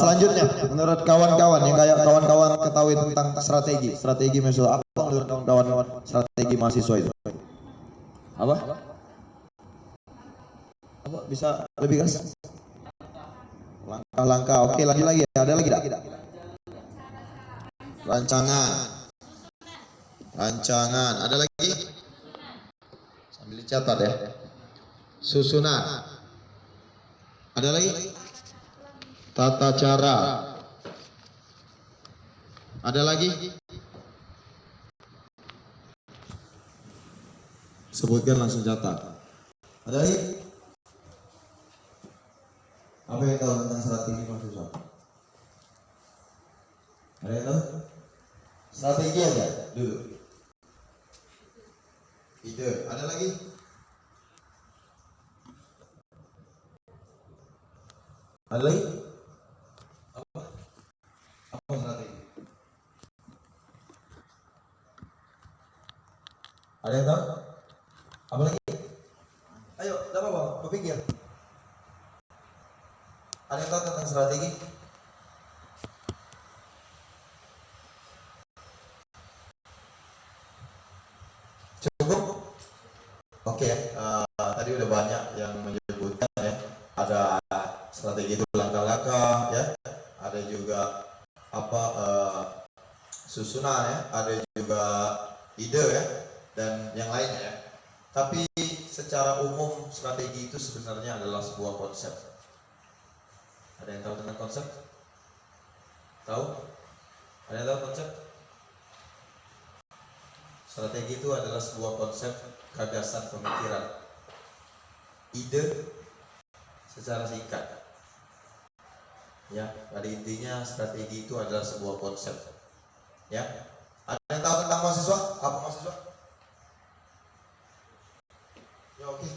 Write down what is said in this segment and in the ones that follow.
Selanjutnya, menurut kawan-kawan yang kayak kawan-kawan ketahui tentang strategi mahasiswa, apa menurut kawan-kawan strategi mahasiswa itu? Apa? Apa bisa lebih keras? Langkah-langkah. Oke, lanjut lagi. Ada lagi tidak? Rancangan. Ada lagi? Sambil dicatat ya. Susunan. Ada lagi? Tata cara. Ada lagi? Sebutkan langsung catat. Ada lagi? Apa yang tahu tentang strategi mahasiswa? Ada yang tahu? Strategi aja dulu. Ide. Ada lagi? Ada lagi? Apa strategi? Ada yang tahu? Apa lagi? Ayo, apa bang? Berpikir. Ada yang tahu tentang strategi? Cukup? Oke, tadi udah banyak yang menyebutkan ya. Ada strategi itu langkah-langkah ya. Ada juga susunan ya. Ada juga ide ya. Dan yang lainnya ya. Tapi secara umum strategi itu sebenarnya adalah sebuah konsep. Ada yang tahu tentang konsep? Tahu? Ada yang tahu konsep? Strategi itu adalah sebuah konsep, gagasan, pemikiran, ide secara singkat. Ya, pada intinya strategi itu adalah sebuah konsep. Ya, ada yang tahu tentang mahasiswa? Apa mahasiswa? Ya oke.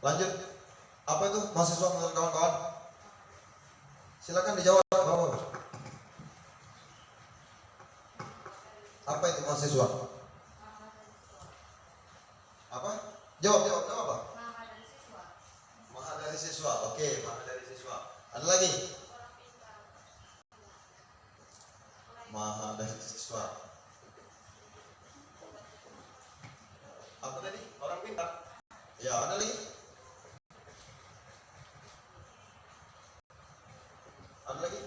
Lanjut. Apa itu mahasiswa menurut kawan-kawan? Silakan dijawab. Apa itu mahasiswa? Apa? Jawab apa? Maha dari siswa. Oke, maha dari siswa. Ada lagi? Maha dari siswa. Apa tadi? Orang pintar. Ya, ada lagi? Ada lagi?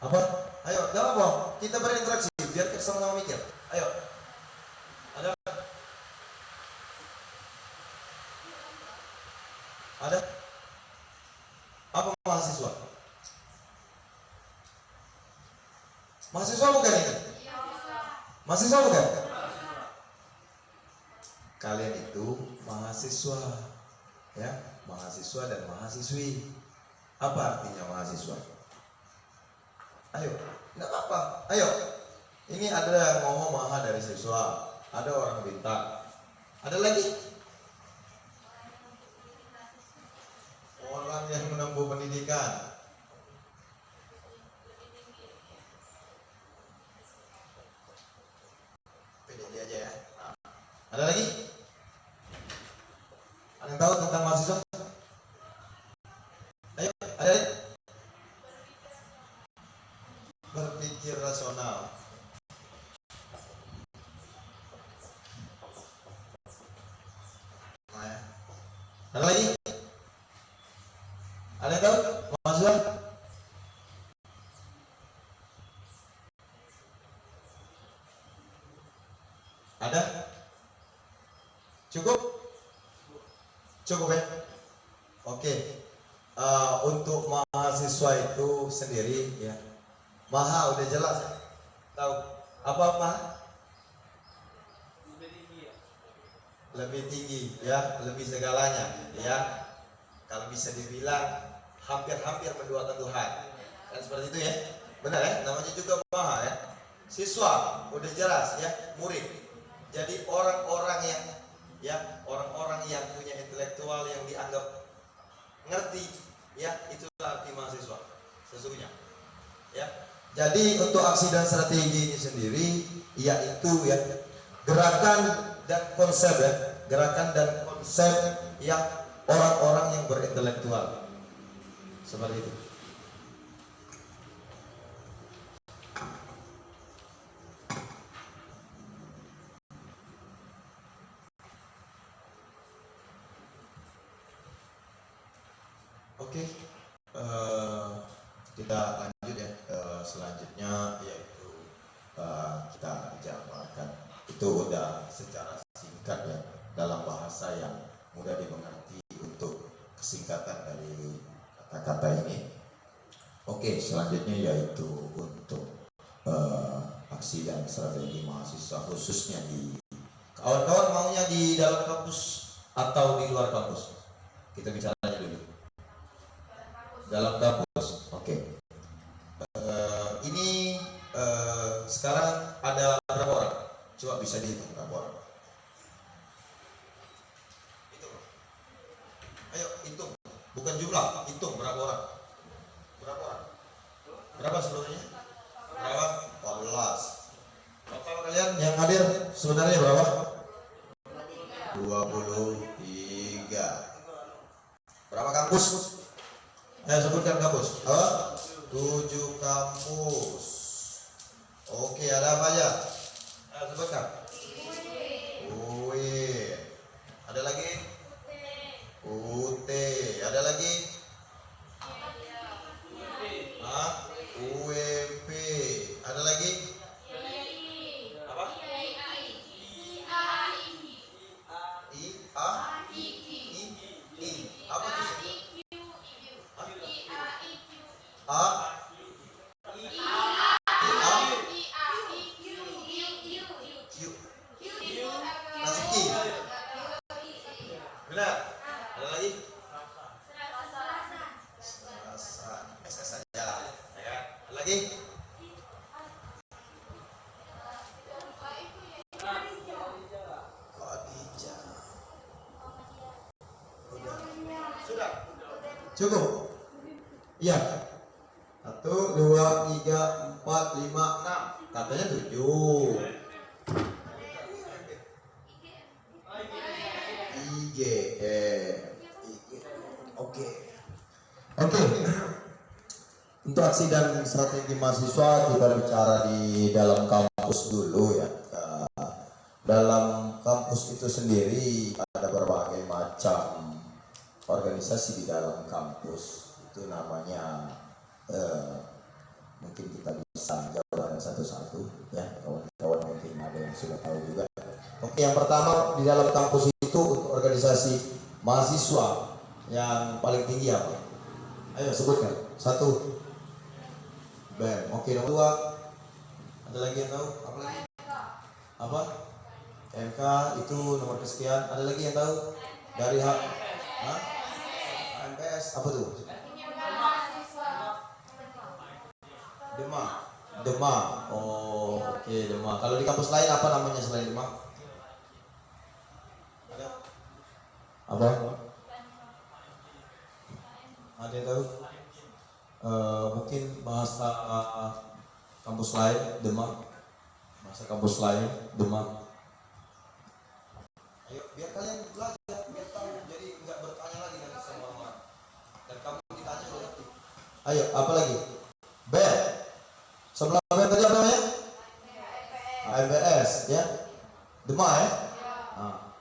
Apa? Ayo, jangan bohong. Kita berinteraksi biar kita sama-sama mikir. Ayo. Ada? Ada? Apa mahasiswa? Mahasiswa bukan ini? Mahasiswa bukan? Kalian itu mahasiswa, ya, mahasiswa dan mahasiswi. Apa artinya mahasiswa? Ayo, nggak apa-apa. Ayo, ini ada yang ngomong maha dari siswa, ada orang pintar, ada lagi orang yang menempuh pendidikan. Pede aja ya. Nah, ada lagi? Ada yang tahu tentang mahasiswa? Ayo, ada lagi? Berpikir rasional. Nah, ya. Ada lagi? Ada yang tahu mahasiswa? Ada? Cukup? Cukup ya? Oke. Untuk mahasiswa itu sendiri ya. Maha udah jelas ya? Tahu apa maha? Lebih tinggi ya, lebih segalanya ya. Kalau bisa dibilang hampir-hampir menduakan Tuhan. Kan seperti itu ya? Benar ya? Namanya juga maha ya. Siswa udah jelas ya, murid. Jadi orang-orang yang punya intelektual yang dianggap ngerti ya, itulah arti mahasiswa sesungguhnya. Ya. Jadi untuk aksi dan strategi ini sendiri yaitu ya gerakan dan konsep ya, gerakan dan konsep yang orang-orang yang berintelektual Seperti itu. Oke, kita lanjut ya. Selanjutnya yaitu kita jabarkan. Itu udah secara singkat ya, dalam bahasa yang mudah dimengerti untuk kesingkatan dari kata-kata ini. Oke, selanjutnya yaitu untuk aksi dan strategi mahasiswa, khususnya di kawan-kawan maunya di dalam kampus atau di luar kampus. Kita bicaranya dulu. Dalam kampus, oke. Ini sekarang ada berapa orang? Coba bisa dihitung berapa orang? Hitung. Ayo hitung. Bukan jumlah, hitung berapa orang? Berapa orang? Berapa sebenarnya? Berapa? 14. Total kalian yang hadir sebenarnya berapa? 23. Berapa kampus? Sebutkan kampus. 7 kampus. Oke, ada apa aja? Sebutkan. UIN. Ada lagi? UT. Ada lagi? UMP. Ada lagi? Apa? Apa itu? Benar. Ada lagi? SS saja lah. Ya. Ada lagi? Khadijah. Sudah. Cukup. Iya. 1, 2, 3, 4, 5, 6. Katanya 7. Oke. Untuk aksi dan strategi mahasiswa kita bicara di dalam kampus dulu ya. Dalam kampus itu sendiri ada berbagai macam organisasi di dalam kampus. Itu namanya mungkin kita bisa jawab satu-satu ya, kawan-kawan mungkin ada yang sudah tahu juga. Oke, yang pertama di dalam kampus itu untuk organisasi mahasiswa yang paling tinggi apa? Ayo sebutkan. 1, BEM. Oke, nomor 2. Ada lagi yang tahu? Apa lagi? Apa? MK itu nomor kesekian. Ada lagi yang tahu? Dari HMPS. Apa tuh? Demak. Oh, oke, Demak. Kalau di kampus lain apa namanya selain Demak? Ada? Apa? Ada yang tahu? Mungkin bahasa kampus lain Demak. Bahasa kampus lain Demak. Ayo, biar kalian belajar, biar tahu. Jadi nggak bertanya lagi dengan sama orang. Dan kamu ditanya udah ngerti. Ayo, apa lagi? B. Sebelah B tadi apa namanya? AMBS ya. Demak ya.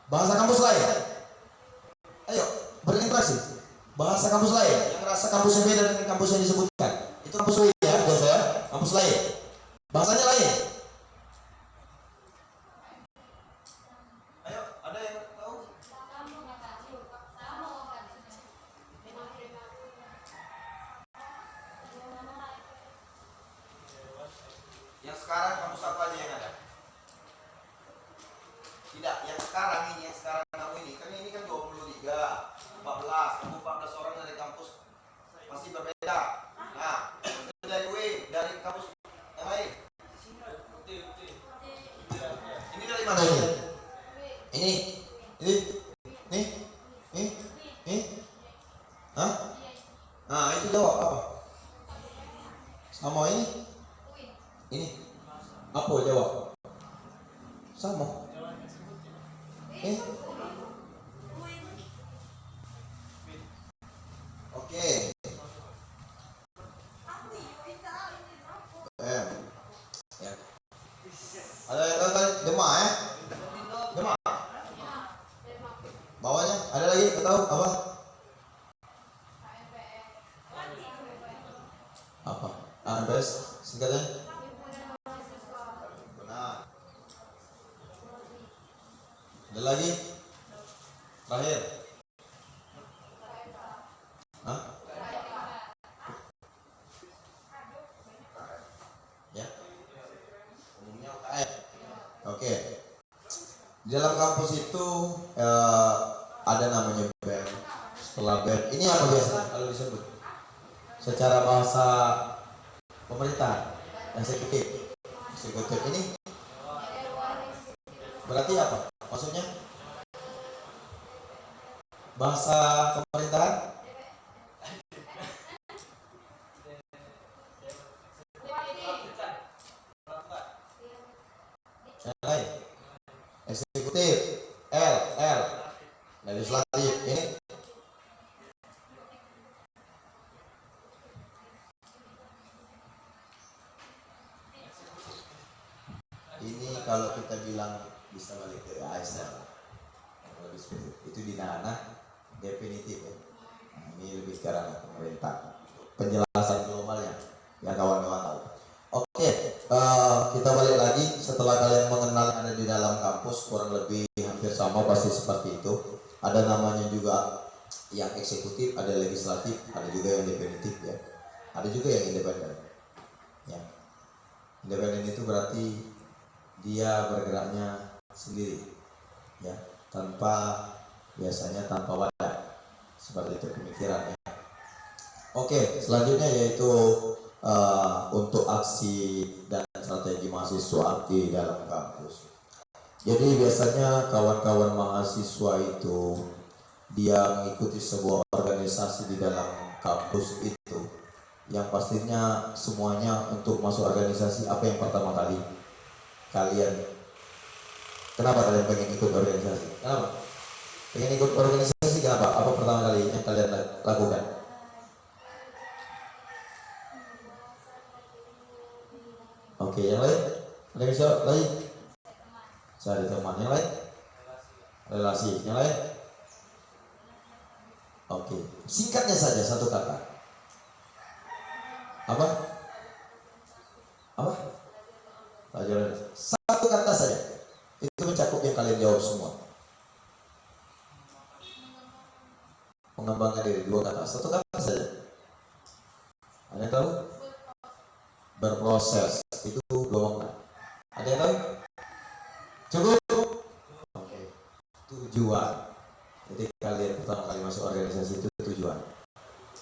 Bahasa kampus lain. Ayo, berinteraksi. Bahasa kampus lain yang merasa kampusnya beda dengan kampus yang disebutkan. Itu kampus lain ya, biasa ya. Kampus lain. Bahasanya lain. Ayo, ada yang tahu? Yang sekarang kampus apa aja yang ada? Tidak, yang sekarang ini, yang sekarang kamu ini kan 23, 14, kamu 14 orang dari kampus pasti berbeda. Nah, itu dari UIN, dari kampus yang lain. Ini dari mana ini? Ini? Hah? Nah, itu jawab apa? Sama ini? Ini? Apa jawab? Sama. Oke. Apa? AMPS singkatnya? Benar. Ada lagi? Terakhir? Hah? Ya? Umumnya UKM. Oke. Di dalam kampus itu ada namanya BEM. Setelah BEM, ini apa biasanya kalau disebut? Secara bahasa pemerintah, eksekutif. Eksekutif ini berarti apa? Maksudnya bahasa pemerintahan? Yang lain? Eksekutif, L, legislatif. Ini kalau kita bilang bisa balik ke ASN, itu di ranah definitif ya. Nah, ini lebih ke ranah pemerintah. Penjelasan globalnya, ya kawan-kawan tahu. Oke, kita balik lagi setelah kalian mengenal yang ada di dalam kampus kurang lebih hampir sama pasti seperti itu. Ada namanya juga yang eksekutif, ada legislatif, ada juga yang definitif ya. Ada juga yang independen. Ya. Independen itu berarti dia bergeraknya sendiri, ya, biasanya tanpa wadah, seperti itu pemikirannya. Oke, selanjutnya yaitu untuk aksi dan strategi mahasiswa di dalam kampus. Jadi biasanya kawan-kawan mahasiswa itu dia mengikuti sebuah organisasi di dalam kampus itu, yang pastinya semuanya untuk masuk organisasi apa yang pertama kali kalian, kenapa kalian pengen ikut organisasi? Kenapa? Pengen ikut organisasi kenapa? Apa pertama kali yang kalian lakukan? Oke, yang lain? Ada bisa lain? Cari teman. Yang lain? Relasi. Yang lain? Oke, singkatnya saja satu kata. Apa? Apa? Pelajaran. Satu kata saja. Itu mencakup yang kalian jawab semua. Mengembangkan diri, dua kata. Satu kata saja. Ada yang tahu? Berproses. Itu dua makna. Ada yang tahu? Cukup? Oke. Tujuan. Jadi kalian pertama kali masuk organisasi itu tujuan.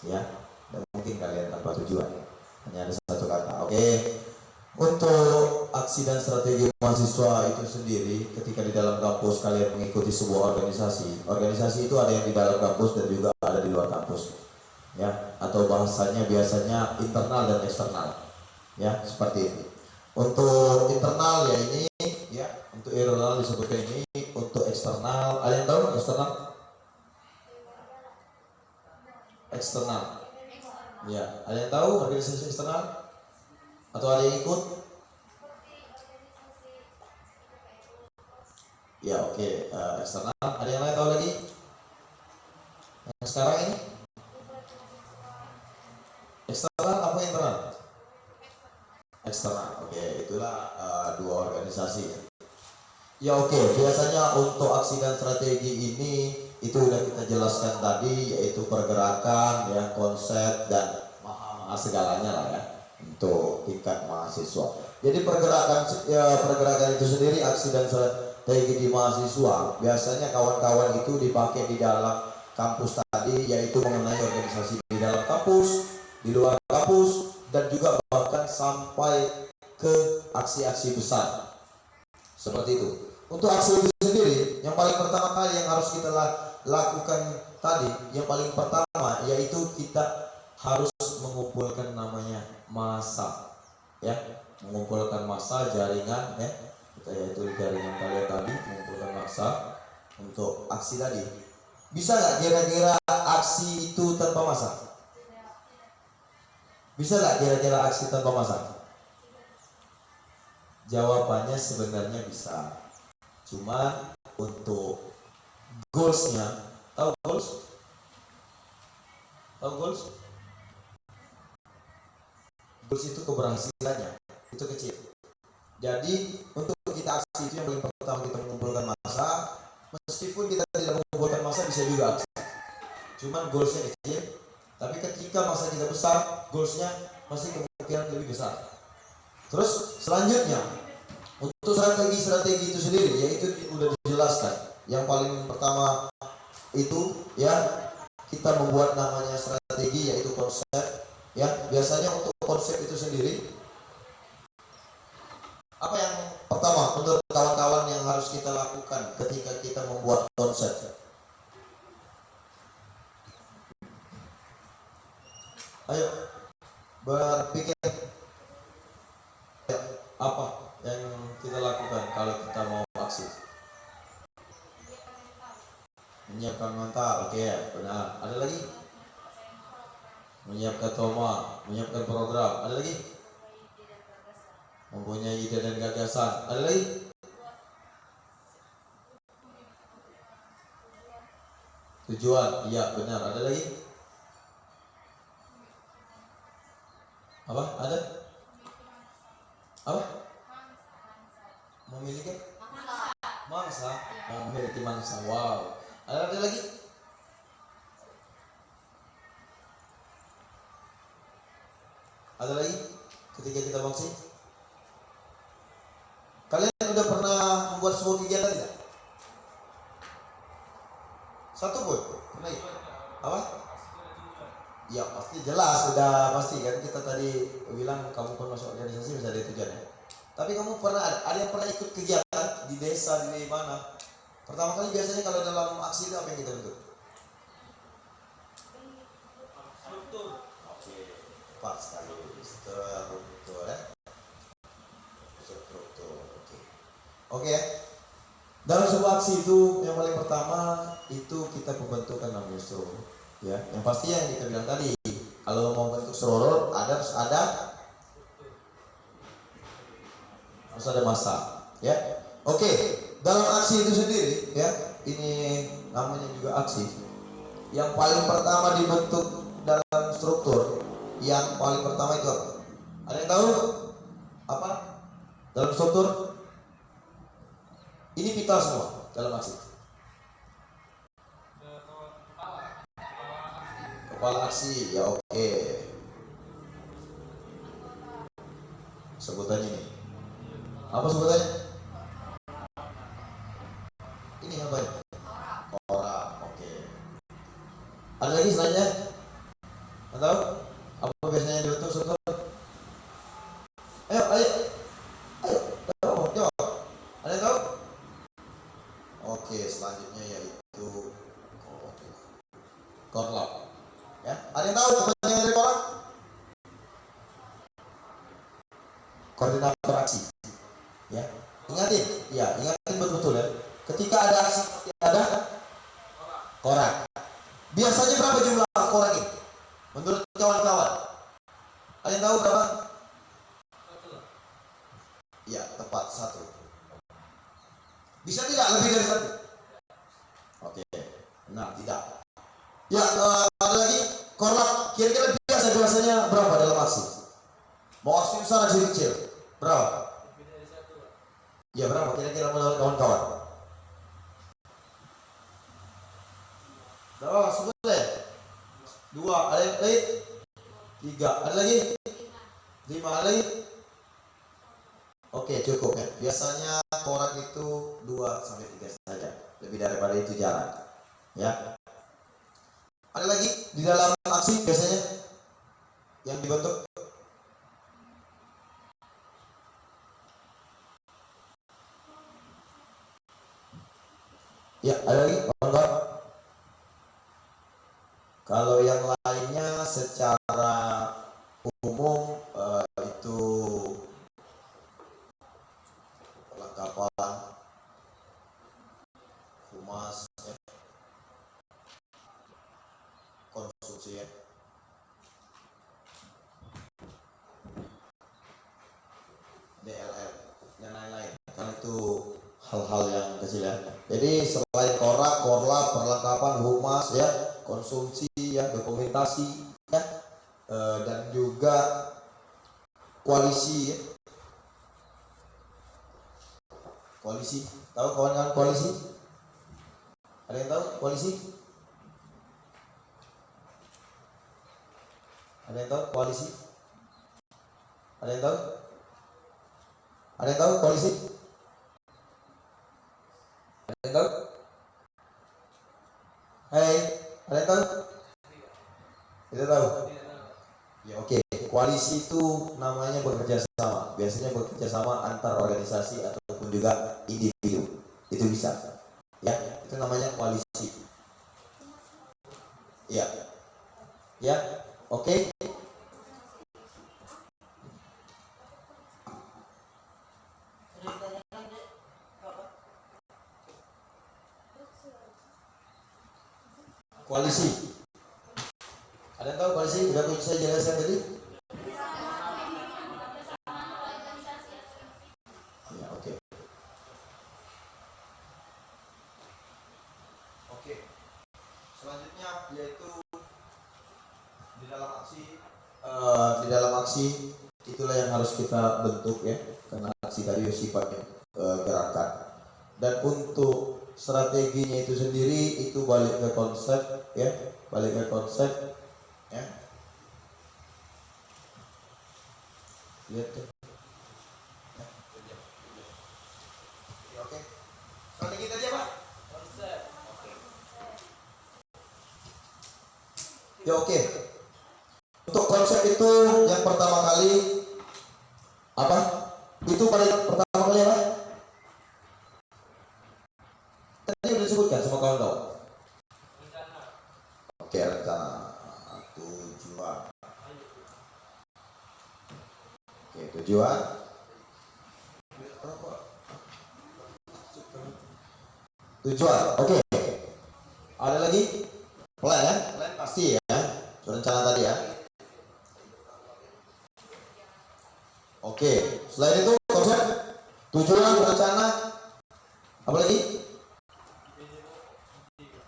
Ya. Dan mungkin kalian tanpa tujuan. Hanya ada satu kata. Oke. Untuk aksi dan strategi mahasiswa itu sendiri, ketika di dalam kampus kalian mengikuti sebuah organisasi. Organisasi itu ada yang di dalam kampus dan juga ada di luar kampus. Ya, atau bahasanya biasanya internal dan eksternal. Ya, seperti itu. Untuk internal ya ini, ya, untuk internal disebutkan ini, untuk eksternal, ada yang tahu eksternal? Eksternal. Ya, ada yang tahu organisasi eksternal? Atau ada yang ikut? Ya, oke. Eksternal. Ada yang lain tahu lagi? Yang sekarang ini? Eksternal apa internal? Eksternal. Oke, itulah dua organisasi. Ya, oke. Biasanya untuk aksi dan strategi ini itu sudah kita jelaskan tadi, yaitu pergerakan, ya, konsep dan maha segalanya lah ya. Untuk tingkat mahasiswa. Jadi pergerakan itu sendiri, aksi dan strategi di mahasiswa biasanya kawan-kawan itu dipakai di dalam kampus tadi, yaitu mengenai organisasi di dalam kampus, di luar kampus, dan juga bahkan sampai ke aksi-aksi besar seperti itu. Untuk aksi itu sendiri, yang paling pertama kali yang harus kita lakukan tadi, yang paling pertama yaitu kita harus mengumpulkan namanya massa, ya, mengumpulkan massa, jaringan, ya, kita yaitu jaringan kalian tadi, mengumpulkan massa untuk aksi tadi. Bisa nggak kira-kira aksi itu tanpa massa? Bisa nggak kira-kira aksi tanpa massa? Jawabannya sebenarnya bisa, cuma untuk goalsnya, tahu goals? Tahu goals? goals itu keberhasilannya itu kecil. Jadi untuk kita aksi itu yang paling pertama kita mengumpulkan massa. Meskipun kita tidak mengumpulkan massa bisa juga aksi. Cuman goalsnya kecil. Tapi ketika massa kita besar, goalsnya pasti kemungkinan lebih besar. Terus selanjutnya untuk strategi itu sendiri, yaitu sudah dijelaskan. Yang paling pertama itu ya kita membuat namanya strategi, yaitu konsep. Ya biasanya untuk konsep itu sendiri, apa yang pertama menurut kawan-kawan yang harus kita lakukan ketika kita membuat konsep? Ayo berpikir, apa yang kita lakukan kalau kita mau aksi? Menyiapkan mental, oke, benar. Ada lagi? Menyiapkan tema, menyiapkan program. Ada lagi? Mempunyai ide dan gagasan. Ada lagi? Tujuan, iya benar. Ada lagi? Apa? Ada? Apa? Memiliki mangsa. Memiliki mangsa. Wow. Ada lagi? Ada lagi? Ketika kita bangsi, kalian udah pernah membuat sebuah kegiatan tidak? Satu pun? Pernah ya? Apa? Ya pasti jelas, sudah pasti kan kita tadi bilang kamu pun masuk organisasi bisa ada tujuannya. Tapi kamu pernah ada yang pernah ikut kegiatan di desa di mana? Pertama kali biasanya kalau dalam aksi itu apa yang kita bentuk? Struktur. Oke, tepat sekali. Struktur ya. Struktur. Oke. Oke. Dalam sebuah aksi itu yang paling pertama itu kita pembentukan namanya struktur. Ya, yang pasti yang kita bilang tadi, kalau mau bentuk struktur harus ada massa, ya. Oke, dalam aksi itu sendiri, ya, ini namanya juga aksi. Yang paling pertama dibentuk dalam struktur, yang paling pertama itu apa? Ada yang tahu apa? Dalam struktur ini vital semua dalam aksi. Kepala aksi, ya oke. Sebutannya ini. Apa sebutannya? Ini apa ya? Orang, oke. Ada lagi selainnya? Atau apa biasanya dibentuk struktur? Ayo. Jawab. Ada yang tahu? Oke, selanjutnya yaitu korlap. Ya, ada yang tahu kepanjangan dari korlap? Koordinator aksi. Ya, ingatin betul ya. Ketika ada aksi pasti ada koran. Biasanya berapa jumlah koran ini? Menurut kawan-kawan, ada yang tahu berapa? Ya, tepat, 1. Bisa tidak lebih dari 1? Oke, nah tidak. Ya, ada lagi korlap. Kira-kira biasanya berapa dalam aksi? Mau aksi besar aksi kecil? Berapa? Ya berapa kira-kira menurut kawan-kawan? Berapa? 10 ya? 2, ada lagi? 3, ada lagi? 5, ada lagi? Oke, cukup ya. Biasanya koran itu 2-3 saja. Lebih daripada itu jarang. Ya. Ada lagi di dalam aksi biasanya yang dibentuk? Ya, ada lagi? Kalau yang lainnya secara umum itu perlengkapan, humas, ya, konsumsi, ya. DLL dan lain-lain. Karena itu hal-hal yang kecil ya. Jadi selain korlap, perlengkapan, humas, ya, konsumsi, ya, dokumentasi, ya, dan juga koalisi ya. Koalisi, tahu kawan-kawan koalisi? Ada yang tahu koalisi? Ada yang tahu koalisi? Ada yang tahu? Ada yang tahu koalisi? Ada yang tahu? Hai, ada yang tahu? Tidak tahu? Ya oke. Koalisi itu namanya bekerja sama. Biasanya bekerja sama antar organisasi ataupun juga individu. Itu bisa. Ya, itu namanya koalisi. Ya. Ya, oke. Koalisi. Ada yang tahu koalisi? Sudah saya jelaskan tadi? Ya, oke. Oke. Selanjutnya yaitu di dalam aksi itulah yang harus kita bentuk ya, karena aksi tadi sifatnya gerakan. Dan untuk strateginya itu sendiri itu balik ke konsep ya, ya. Lihat tuh. Ya, oke. Strategi tadi apa? Konsep. Ya oke. Untuk konsep itu yang pertama kali apa? Itu paling pertama kali apa? Tadi udah disebutkan sama kawan-kawan. Oke, rencana, tujuan. Oke, tujuan. Tujuan. Oke. Ada lagi? Plan ya? Plan pasti ya. Rencana tadi ya. Oke. Selain itu konsep, tujuan, rencana, apa lagi?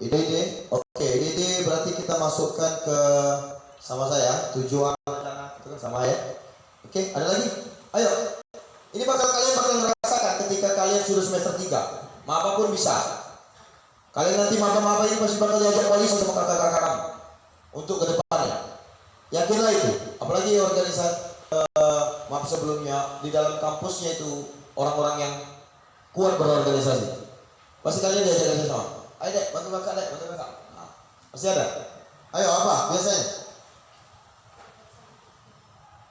Ide-ide. Oke, ide-ide berarti kita masukkan ke sama saya. Tujuan, rencana itu kan sama ya. Oke, ada lagi? Ayo. Ini kalian bakal merasakan ketika kalian sudah semester 3. Maba pun bisa. Kalian nanti maba-maba ini pasti bakal diajak koalisi sama kakak-kakak kamu untuk ke depannya. Yakinlah itu. Apalagi organisasi maba sebelumnya di dalam kampusnya itu orang-orang yang kuat berorganisasi. Pasti kalian diajak sama. Ayo dek, bantu kakak dek, bantu kakak. Nah, pasti ada. Ayo apa biasanya?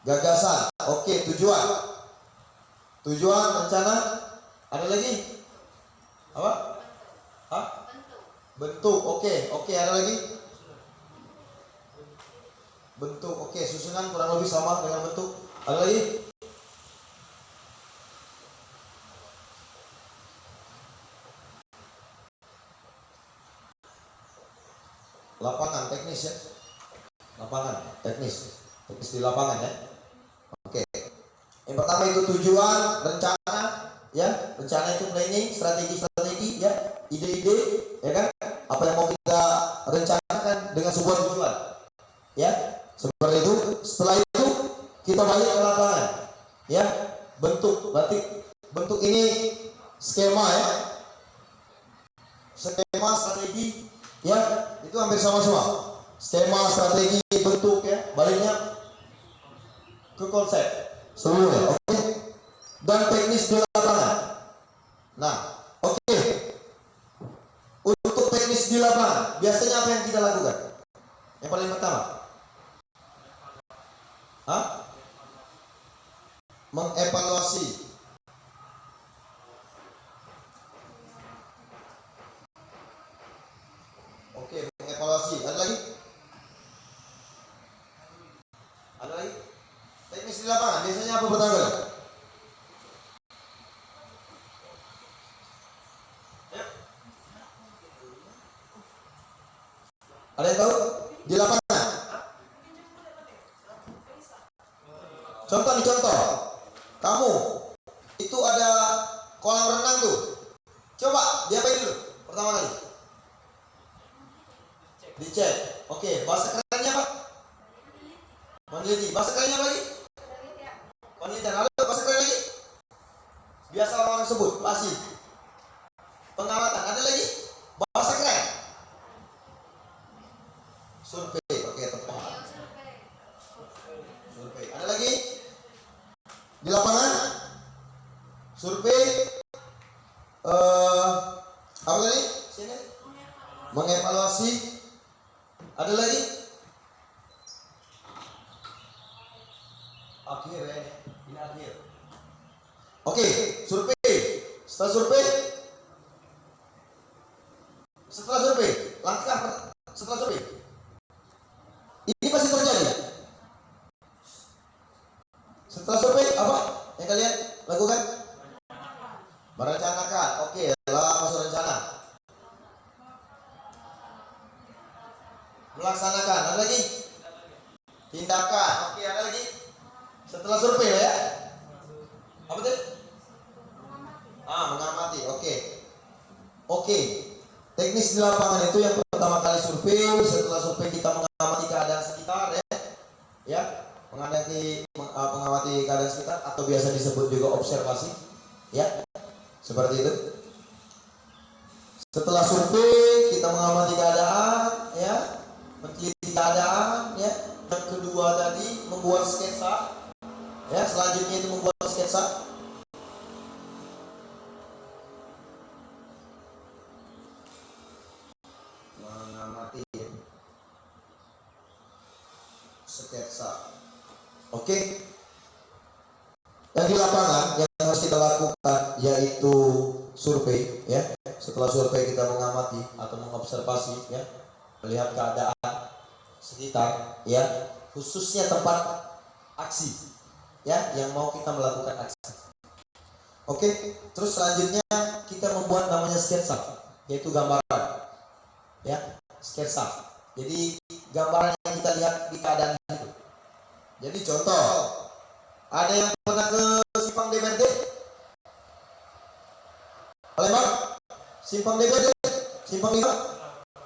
Gagasan. Oke, tujuan. Tujuan, rencana. Ada lagi? Apa? Hah? Bentuk. Oke, ada lagi? Bentuk. Oke, susunan kurang lebih sama dengan bentuk. Ada lagi? Lapangan teknis ya. Lapangan teknis. Teknis di lapangan ya. Oke. Yang pertama itu tujuan, rencana ya. Rencana itu planning, strategi ya, ide-ide ya kan. Apa yang mau kita rencanakan dengan sebuah tujuan. Ya. Seperti itu. Setelah itu kita balik ke lapangan. Ya. Bentuk, berarti bentuk ini skema ya. Skema, strategi ya, itu hampir sama-sama. Skema, strategi, bentuk ya, baliknya ke konsep seluruhnya. Oke. Dan teknis di lapangan. Nah, oke. Untuk teknis di lapangan, biasanya apa yang kita lakukan? Yang paling pertama, mengevaluasi. Oke, mengevaluasi. Ada lagi? Ada lagi? Teknis di lapangan, biasanya apa pertama kali? Ada yang tahu? Di lapangan. Contoh. Kamu itu ada kolam renang tuh. Coba diapain dulu pertama kali? Dicek. Oke, bahasa kerennya apa? Meneliti. Bahasa kerennya apa lagi? Penelitian. Ada bahasa keren lagi? Biasa orang sebut pasif. Pengamatan. Ada lagi? Bahasa keren. Survei. Oke, tepat. Survei. Ada lagi? Di lapangan? Survei. Apa tadi? Sini. Mengevaluasi. Ada lagi? Akhir ya. Ini akhir. Oke, survei. Setelah survei. Langkah setelah survei. Ini pasti terjadi. Setelah survei apa yang kalian lakukan? Merencanakan. Oke, masuk rencana. Melaksanakan. Ada lagi? Tindakan. Oke, ada lagi? Setelah survei ya. Apa tadi? Mengamati. Oke. Teknis di lapangan itu yang pertama kali survei. Setelah survei kita mengamati keadaan sekitar ya. Mengamati keadaan sekitar atau biasa disebut juga observasi ya. Seperti itu. Setelah survei kita mengamati keadaan ya, meneliti keadaan ya. Yang kedua tadi membuat sketsa ya, selanjutnya itu membuat sketsa. Mengamati sketsa. Oke. Yang di lapangan yang harus kita lakukan yaitu survei ya. Setelah survei kita mengamati atau mengobservasi ya, melihat keadaan sekitar ya, khususnya tempat aksi ya yang mau kita melakukan aksi. Oke, terus selanjutnya kita membuat namanya sketsa, yaitu gambaran ya, sketsa. Jadi gambaran yang kita lihat di keadaan itu. Jadi contoh, ada yang pernah ke Simpang DPRD? Palembang? Simpang DPRD? Simpang 5?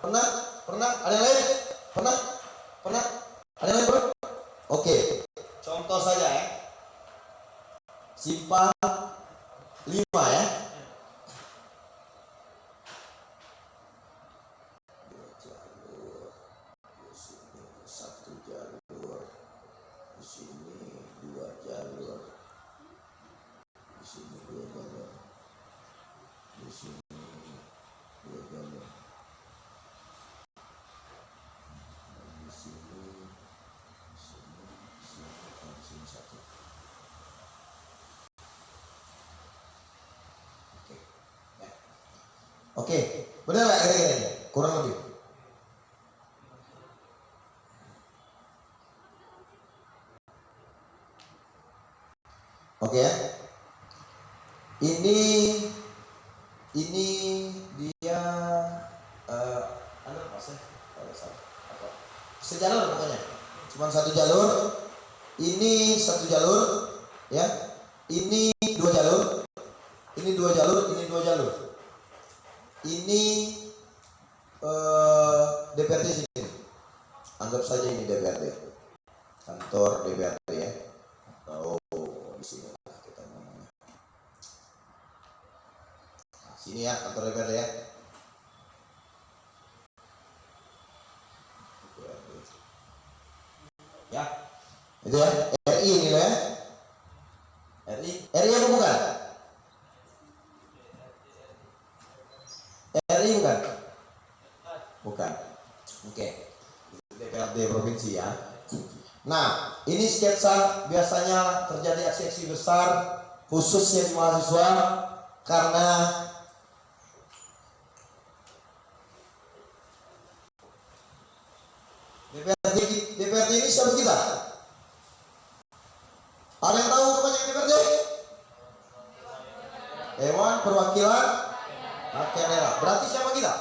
Pernah? Ada yang lain? Pernah? Ada yang lain bro? Oke, contoh saja ya. Simpang 5 ya. Satu jalur. Di sini 2 jalur. Di sini 2 jalur. Di sini 2 jalur. Di sini satu. Oke, benar nggak kira-kira? Kurang lebih. Oke ya. Ini dia sejalur pokoknya. Cuma satu jalur. Ini satu jalur ya. Ini 2 jalur. Ini 2 jalur, ini 2 jalur. Ini DPRD sini. Anggap saja ini DPRD. Kantor DPRD ya. Oh, di sini kita ngomongnya. Sini ya, kantor DPRD ya. Ya. Itu ya, RI ini loh ya. RI apa bukan? RI bukan? Bukan. Oke. DPRD provinsi ya. Nah, ini sketsa biasanya terjadi aksi-aksi besar khususnya di mahasiswa karena DPRD ini siapa kita? Ada yang tahu kepanjangan DPRD? Dewan Perwakilan Rakyat Daerah. Berarti siapa kita?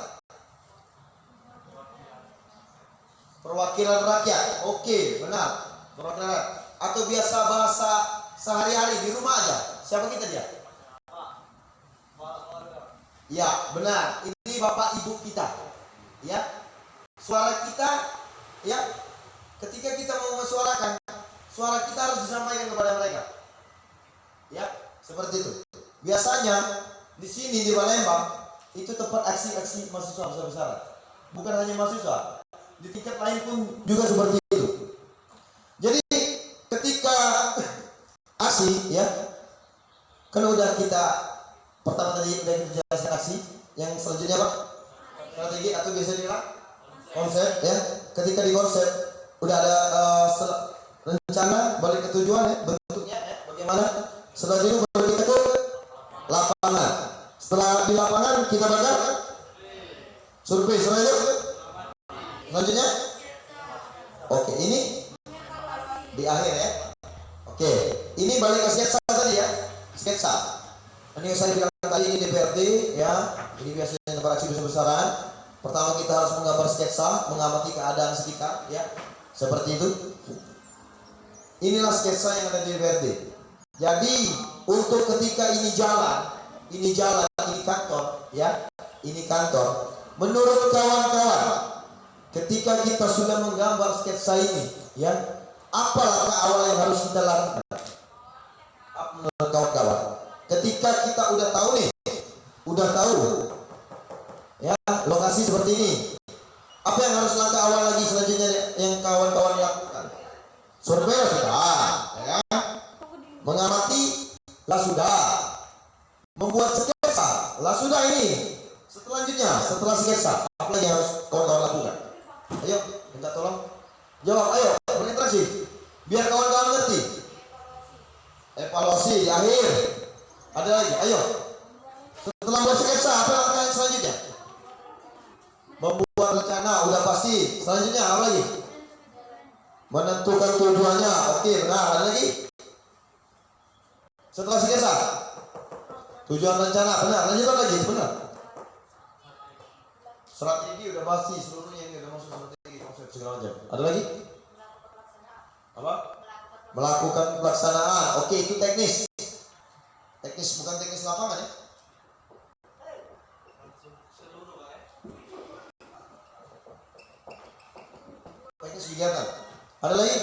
Perwakilan rakyat. Oke, benar. Perwakilan rakyat. Atau biasa bahasa sehari-hari di rumah aja. Siapa kita dia? Ya, benar. Ini Bapak Ibu kita. Ya. Suara kita ya. Ketika kita mau mensuarakan, suara kita harus disampaikan kepada mereka. Ya, seperti itu. Biasanya di sini di Palembang itu tempat aksi-aksi mahasiswa besar-besaran. Bukan hanya mahasiswa, di tingkat lain pun juga seperti itu. Jadi ketika aksi, ya, kan udah kita pertama tadi udah kita jelaskan aksi. Yang selanjutnya apa? Strategi atau biasa dibilang konsep, ya. Ketika di konsep udah ada rencana balik ke tujuan, ya, bentuknya, ya, bagaimana. Setelah itu baru kita ke lapangan. Setelah di lapangan kita baca survei. Setelah itu selanjutnya, oke, ini di akhir, ya. Oke, ini balik ke sketsa tadi, ya, sketsa. Ini yang saya bilang tadi, ini DPRD, ya. Ini biasanya tempat aksi besar-besaran. Pertama kita harus menggambar sketsa, mengamati keadaan sekitar, ya, seperti itu. Inilah sketsa yang ada di DPRD. Jadi untuk ketika ini jalan, ini kantor, ya, ini kantor. Menurut kawan-kawan, ketika kita sudah menggambar sketsa ini, ya, apa langkah awal yang harus kita lakukan? Menurut kawan-kawan, ketika kita udah tahu nih, ya, lokasi seperti ini, apa yang harus langkah awal lagi selanjutnya yang kawan-kawan lakukan? Survei sudah, ya. Mengamati lah sudah, membuat sketsa lah sudah. Ini setelah sketsa apa lagi harus kawan-kawan lakukan? Ayo minta tolong jawab, ayo berinteraksi biar kawan-kawan ngerti. Evaluasi di akhir. Ada lagi, ayo. Setelah membuat sketsa apa langkah yang selanjutnya? Membuat rencana udah pasti. Selanjutnya apa lagi? Menentukan tujuannya. Oke, benar. Ada lagi? Setelah sketsa, tujuan rencana, benar. Lanjutkan lagi, benar. Strategi udah pasti, seluruhnya ini udah masuk strategi, konsep segala macam. Ada lagi? Apa? Melakukan pelaksanaan. Oke, itu teknis. Teknis, bukan teknis lapangan, ya. Teknis kegiatan. Ada lagi?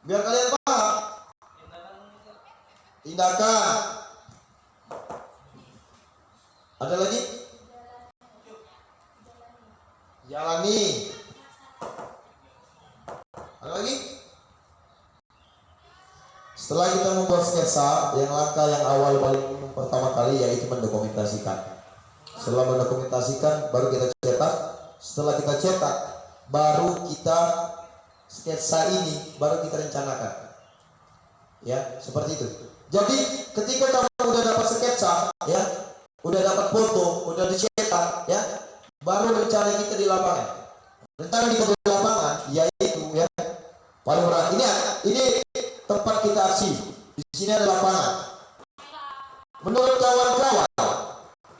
Biar kalian paham. Tindakan. Ada lagi? Jalani. Ada lagi? Setelah kita membuat sketsa, yang langkah yang awal paling pertama kali yaitu mendokumentasikan. Setelah mendokumentasikan, baru kita cetak. Setelah kita cetak, baru kita sketsa ini baru kita rencanakan. Ya, seperti itu. Jadi ketika kamu udah dapat sketsa, ya, udah dapat foto, udah dicetak, ya, baru rencana kita di lapangan. Rencana kita di lapangan yaitu, ya, paling berat. Ini tempat kita aksi. Di sini ada lapangan. Menurut kawan-kawan,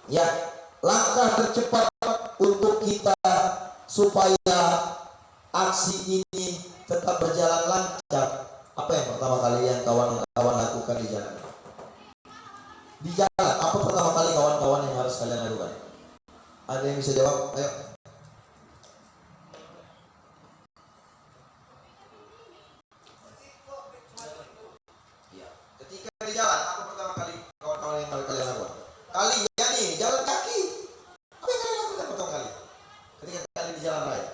ya, langkah tercepat untuk kita supaya aksi ini tetap berjalan lancar, apa yang pertama kali yang kawan-kawan lakukan di jalan? Di jalan, apa pertama kali kawan-kawan yang harus kalian lakukan? Ada yang bisa jawab? Ayo. Ya. Ketika di jalan, apa pertama kali kawan-kawan yang harus kalian lakukan? Kali ya nih, jalan kaki. Apa yang kalian lakukan pertama kali? Ketika kalian di jalan raya.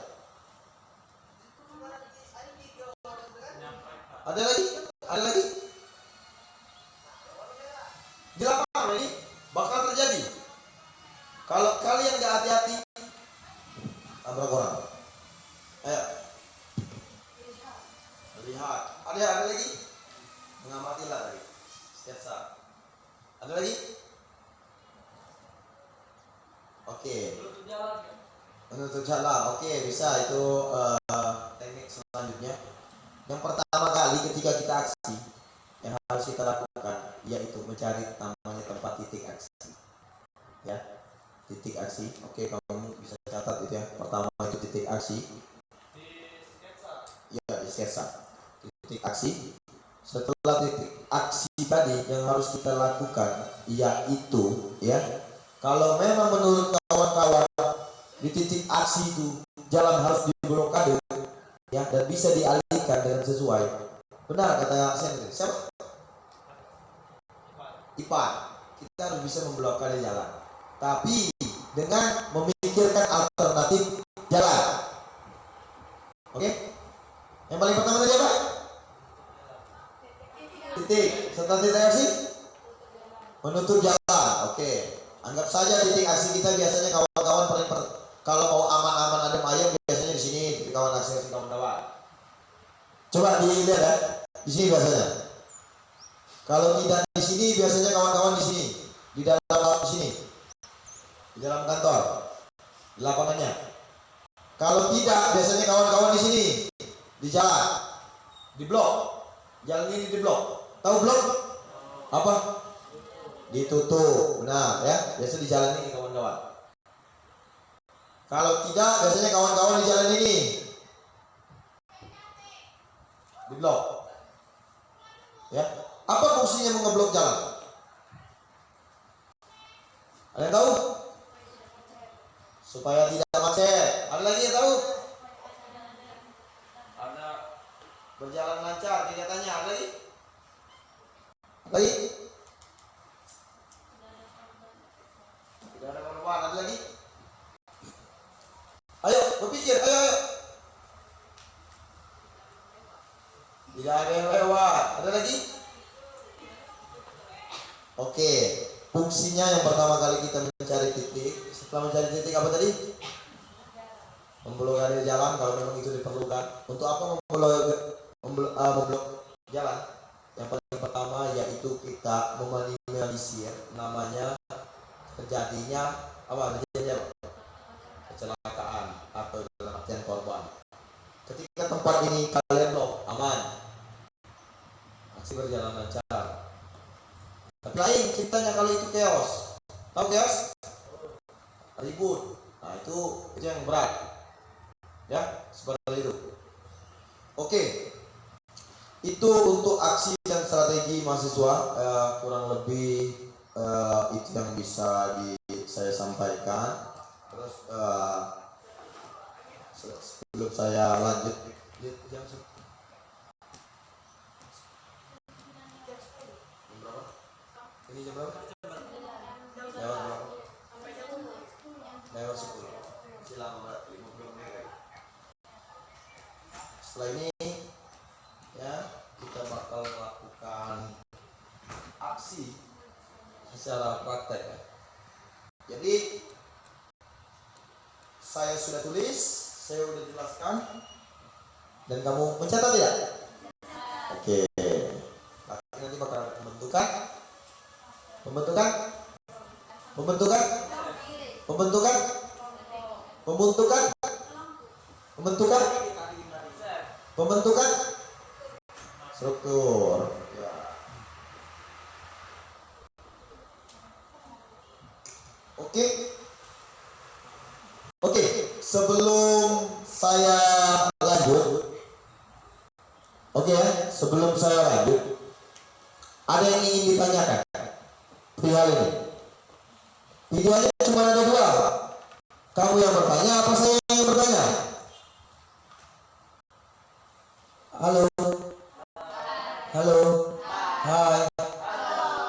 Ada lagi? Ada lagi? Di lapangan ini bakal terjadi. Kalau kalian nggak hati-hati, tabrak orang. Ayo. Lihat. Ada lagi? Mengamatilah tadi. Sketsa. Ada lagi? Oke. Menutup jalan. Oke, bisa itu teknik selanjutnya. Yang pertama kali ketika kita aksi, yang harus kita lakukan yaitu mencari namanya tempat titik aksi. Ya, titik aksi. Oke, kamu bisa catat itu ya. Pertama itu titik aksi. Ya, di sketsa. Titik aksi. Setelah titik aksi tadi yang harus kita lakukan yaitu, ya, kalau memang menurut kawan-kawan di titik aksi itu jalan harus diblokade, ya, dan bisa dialihkan dengan sesuai. Benar kata Sentri. Siapa? Ipan. Kita harus bisa memblokade jalan. Tapi dengan memikirkan alternatif jalan. Oke? Yang paling pertama tadi apa? Titik. Setelah titik aksi? Menutup jalan. Oke. Anggap saja titik aksi kita biasanya kawan-kawan kalau mau aman-aman adem ayem biasanya di sini titik kawan aksi kawan-kawan. Coba dilihat ya. Di sini biasanya. Kalau tidak di sini biasanya kawan-kawan di sini. Di dalam sini. Di dalam kantor. Di lapangannya. Kalau tidak biasanya kawan-kawan di sini. Di jalan. Di blok. Jalan ini di blok. Tahu blok? Apa? Ditutup. Benar ya. Biasa di jalan ini kawan-kawan. Kalau tidak biasanya kawan-kawan di jalan ini. Di blok. Ya. Apa fungsinya mengeblok jalan? Ada yang tahu? Supaya tidak macet. Ada lagi yang tahu? Ada berjalan lancar kegiatannya. Ada lagi? Lagi? Tidak ada perempuan. Ada lagi? Ayo berpikir. Ayo. Tidak ada yang lewat. Ada lagi? Oke. Fungsinya yang pertama kali kita mencari titik. Setelah mencari titik apa tadi? Memblokade jalan kalau memang itu diperlukan. Untuk apa memblok jalan? Yang paling pertama yaitu kita meminimalisir namanya terjadinya apa? Kecelakaan atau dalam artian korban. Ketika tempat ini kalian blok, aman. Masih berjalan lancar. Tapi lain ceritanya kalau itu chaos. Tahu chaos? Ribut. Nah itu yang berat. Ya, seperti itu. Oke. Itu untuk aksi dan strategi mahasiswa. Kurang lebih itu yang bisa saya sampaikan. Terus sebelum saya lanjut, ini jam berapa? Lewat berapa? Lewat 10. Silakan 50 menit. Setelah ini ya kita bakal melakukan aksi secara praktek ya. Jadi saya sudah tulis, saya sudah jelaskan, dan kamu mencatat tidak? Oke. Nanti bakal pembentukan. Pembentukan struktur ya. Oke, sebelum saya lanjut, sebelum saya lanjut, ada yang ingin ditanyakan perihal ini. Videonya cuma ada 2. Kamu yang bertanya apa saya yang bertanya? Halo. Hai.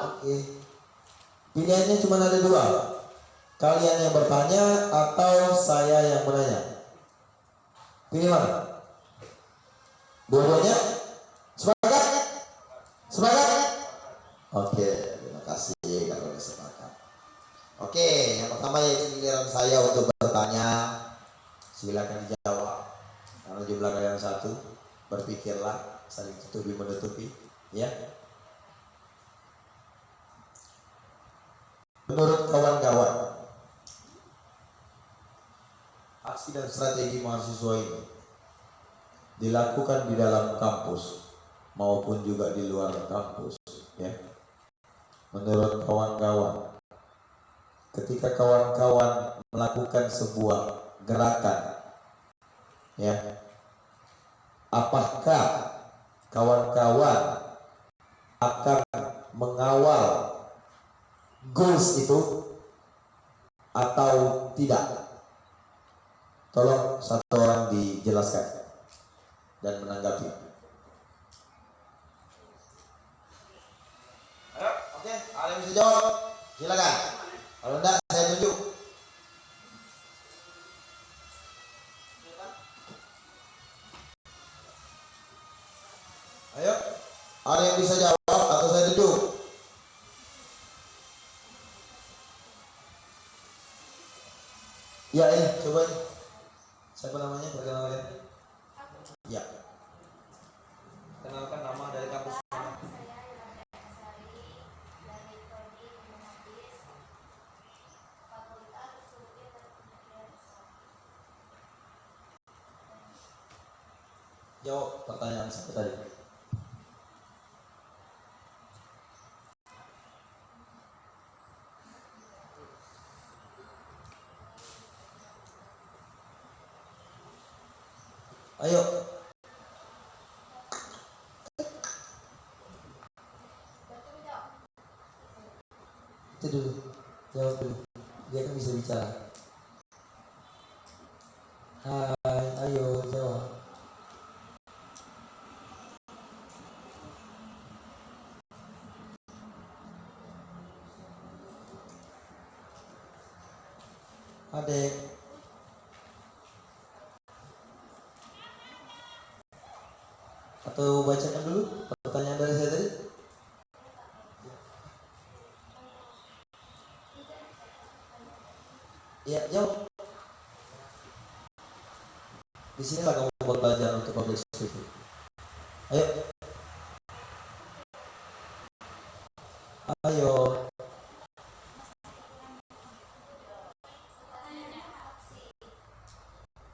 Oke. Pilihannya cuma ada 2. Kalian yang bertanya atau saya yang menanya? Pilih mana? Dua-duanya? Sepakat? Oke, terima kasih kalau sepakat. Oke, yang pertama yaitu giliran saya untuk bertanya. Silakan dijawab. Karena jumlah kalian 1, berpikirlah, saling tutupi menutupi, ya. Menurut kawan-kawan, aksi dan strategi mahasiswa ini dilakukan di dalam kampus maupun juga di luar kampus, ya. Menurut kawan-kawan, ketika kawan-kawan melakukan sebuah gerakan, ya, apakah kawan-kawan akan mengawal goals itu atau tidak? Tolong satu orang dijelaskan dan menanggapi. Ayo, oke, ada yang jawab? Silakan. Kalau enggak, saya tunjuk. Ayo, ada yang bisa jawab atau saya tunjuk? Ya, ini coba ini. Siapa namanya? Perkenalkan. Ya. Kenalkan nama dari kampus. Jawab pertanyaan saya tadi. Ayo. Itu dulu. Jawab dulu. Dia kan bisa bicara. Hai, ayo jawab. Adek. Atau bacakan dulu pertanyaan dari saya tadi. Ya, jawab. Di sinilah kamu buat belajar untuk public speaking. Ayo. Ayo.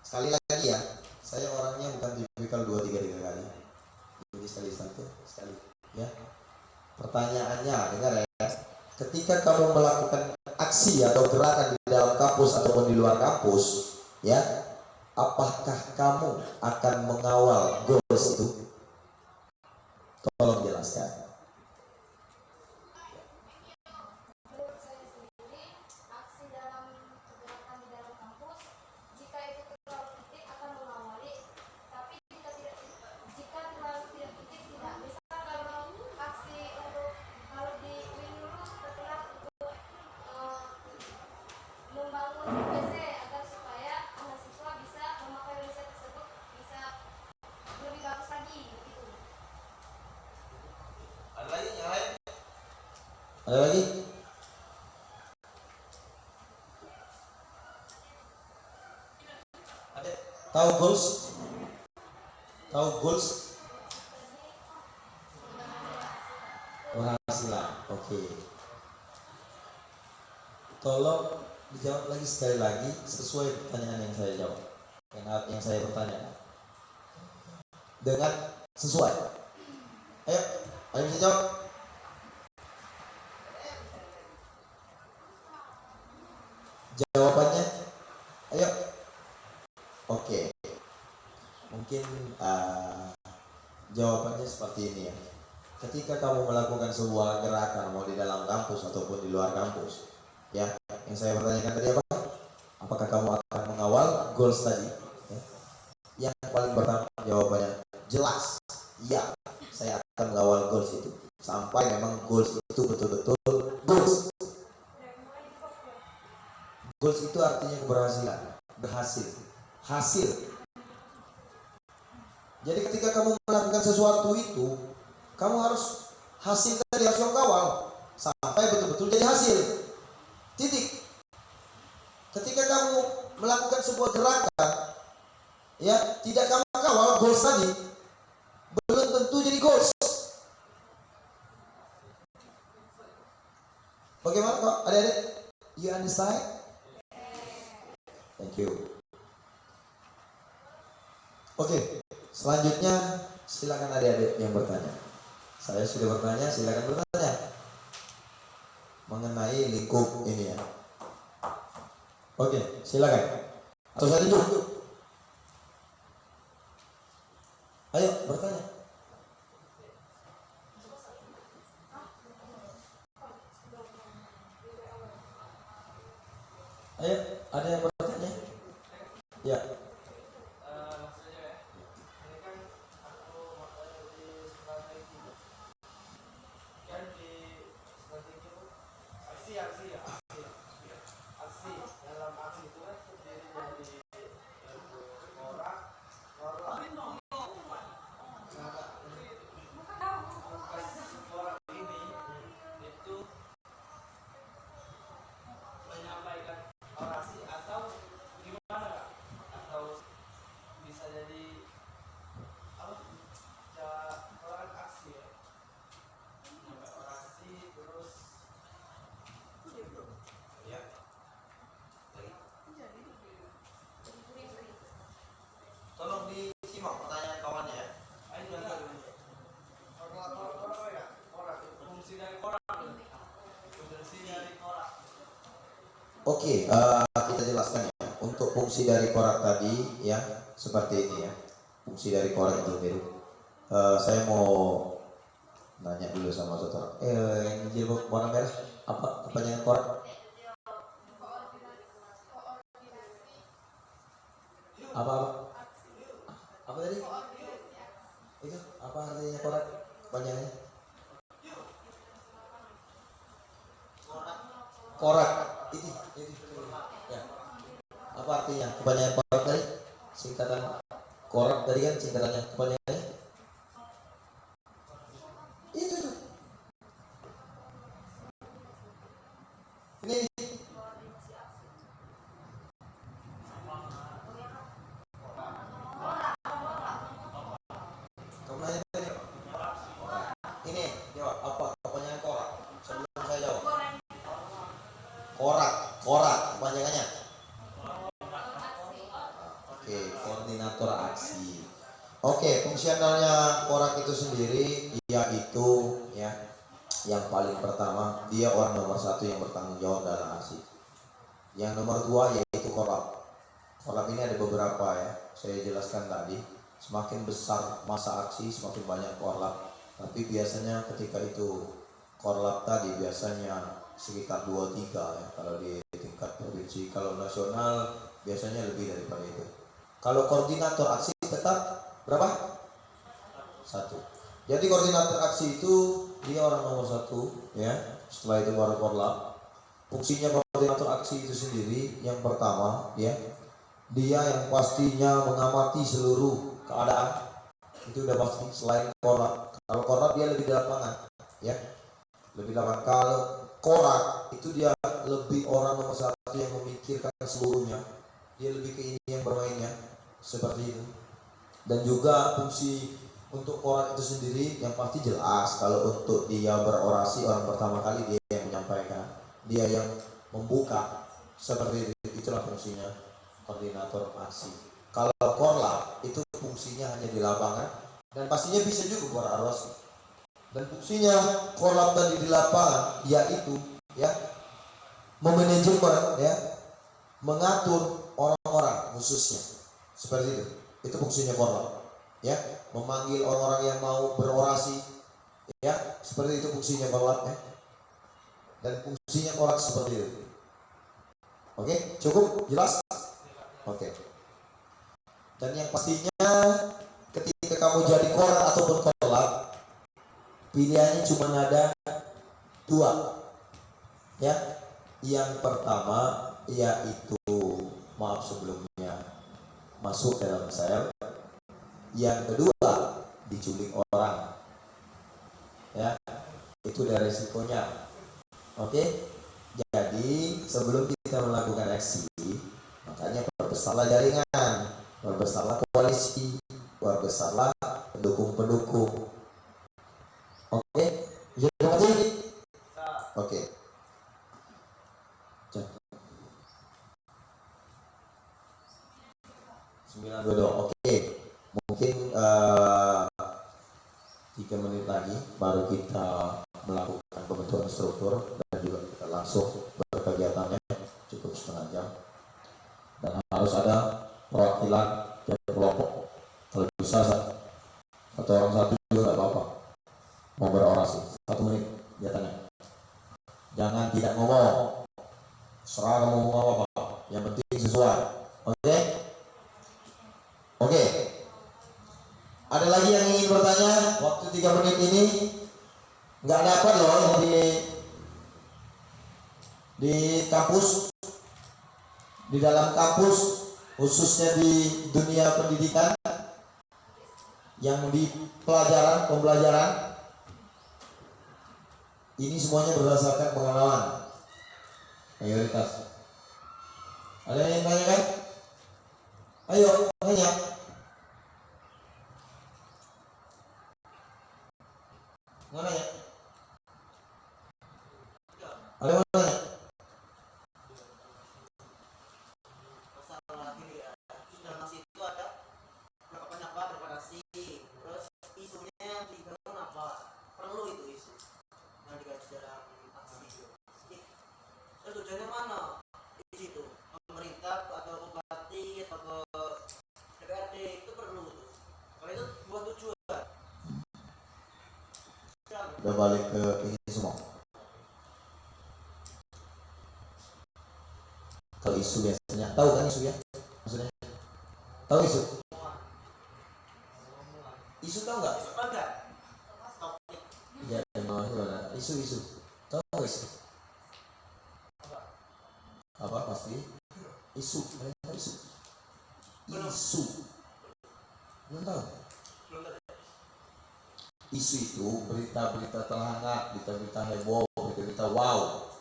Sekali lagi ya, saya orangnya bukan tipikal 2-3 kali. Jadi sekali. Ya. Pertanyaannya, dengar ya. Ketika kamu melakukan aksi atau gerakan di dalam kampus ataupun di luar kampus, ya, apakah kamu akan mengawal goals itu? Tolong jelaskan. Ada lagi? Tahu goals? Tahu goals? Penghasilan. Oke. Tolong dijawab lagi sekali lagi sesuai pertanyaan yang saya jawab. Yang saya bertanya. Dengan sesuai. Ayo bisa jawab. Jawabannya, ayo. Oke. Mungkin jawabannya seperti ini ya. Ketika kamu melakukan sebuah gerakan mau di dalam kampus ataupun di luar kampus, ya, yang saya pertanyakan tadi apa? Apakah kamu akan mengawal goals tadi? Ya. Yang paling pertama jawabannya jelas, ya, saya akan mengawal goals itu sampai memang goals itu betul-betul goals. Goals itu artinya keberhasilan, berhasil, hasil. Jadi ketika kamu melakukan sesuatu itu, kamu harus hasil tadi harus kamu kawal sampai betul-betul jadi hasil. Titik. Ketika kamu melakukan sebuah gerakan, ya, tidak kamu kawal goals tadi, belum tentu jadi goals. Bagaimana kok adik-adik? You understand? Thank you. Oke, selanjutnya silakan adik-adik yang bertanya. Saya sudah bertanya, silakan bertanya mengenai lingkup ini ya. Oke, silakan. Atau saya tunjuk. Ayo bertanya. Ayo, ada yang bertanya? Ya. Oke, kita jelaskan ya. Untuk fungsi dari korak tadi ya seperti ini ya. Fungsi dari korak itu biru. Saya mau nanya dulu sama saudara. Yang jilbab warna merah apa kepanjangan korak? Apa? Apa tadi? Itu apa artinya korak? Kepanjangannya? Korak. Ini. Ya. Apa artinya kepanjangan korak tadi? Singkatan korak tadi kan singkatannya kepanjangannya? Itu. Ini. Kepanjangan tadi. Ini jawab apa kepanjangan korak? Sebelum saya jawab. Korak kepanjangannya. Oke, koordinator aksi. Oke, fungsionalnya korak itu sendiri yaitu ya yang paling pertama dia orang nomor satu yang bertanggung jawab dalam aksi. Yang nomor dua yaitu korlap. Korlap ini ada beberapa ya. Saya jelaskan tadi. Semakin besar masa aksi semakin banyak korlap. Tapi biasanya ketika itu korlap tadi biasanya sekitar 2-3 ya kalau di tingkat provinsi. Kalau nasional biasanya lebih daripada itu. Kalau koordinator aksi tetap berapa? 1. Jadi koordinator aksi itu dia orang nomor 1 ya. Setelah itu baru korlap. Fungsinya koordinator aksi itu sendiri yang pertama ya, dia yang pastinya mengamati seluruh keadaan. Itu udah pasti. Selain korlap, kalau korlap dia lebih di lapangan ya, lebih lapangan. Kalau korak itu dia lebih orang nomor 1 yang memikirkan seluruhnya, dia lebih ke ini yang bermainnya seperti itu. Dan juga fungsi untuk korak itu sendiri yang pasti jelas. Kalau untuk dia berorasi orang pertama kali dia yang menyampaikan, dia yang membuka seperti itu. Itulah fungsinya koordinator aksi. Kalau korlap itu fungsinya hanya di lapangan dan pastinya bisa juga berorasi. Dan fungsinya korlap tadi di lapangan yaitu ya memanajemen ya, mengatur orang-orang khususnya seperti itu. Itu fungsinya korlap ya, memanggil orang-orang yang mau berorasi ya, seperti itu fungsinya korlap ya. Dan fungsinya korak seperti itu. Oke, cukup jelas? Oke. Dan yang pastinya ketika kamu jadi korak ataupun korlap, pilihannya cuma ada 2 ya. Yang pertama yaitu maaf sebelumnya masuk dalam sel. Yang kedua diculik orang ya, itu dari risikonya. Oke, jadi sebelum kita melakukan aksi makanya perbesarlah jaringan, perbesarlah koalisi, perbesarlah pendukung-pendukung. Oke, terima kasih. Oke. 9:22. Oke, mungkin 3 menit lagi baru kita melakukan pembentukan struktur dan juga kita langsung berkegiatannya, cukup setengah jam. Dan harus ada perwakilan dari kelompok. Kalau bisa 1 orang 1 juga nggak apa-apa. Mau berorasi 1 menit kegiatannya. Jangan tidak ngomong. Serah kamu ngomong apa, yang penting sesuai. Oke? Oke. Ada lagi yang ingin bertanya? Waktu 3 menit ini nggak dapat loh yang di kampus, di dalam kampus, khususnya di dunia pendidikan, yang di pembelajaran ini semuanya berdasarkan pengalaman mayoritas. Ada yang tanya kan? Ayo tanya. Mana ya? Ada yang tanya? Masalah ini ya, sudah masih itu ada berapa banyak preparasi, terus isunya yang dibangun apa? Perlu itu isu yang dikaji dalam aksi itu. Tujuannya mana? Udah balik ke ini semua. Kalau isu biasanya, tahu kan isu ya? Maksudnya, tahu isu? Isu tahu nggak? Ya, isu. Tahu nggak isu? Apa pasti? Isu. Belum tahu. Isu itu berita-berita terhangat, berita-berita heboh, berita-berita wow.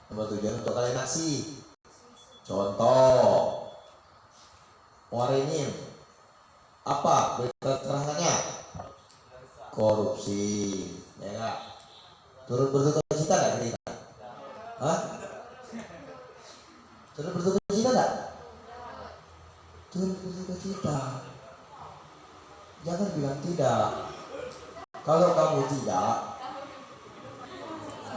Tujuan untuk kalian aksi. Contoh, Waringin. Apa berita terhangatnya? Korupsi, ya enggak? Turut berduka cita enggak kita? Hah? Turut berduka cita enggak? Turut berduka cita. Jangan bilang tidak. Kalau kamu tidak,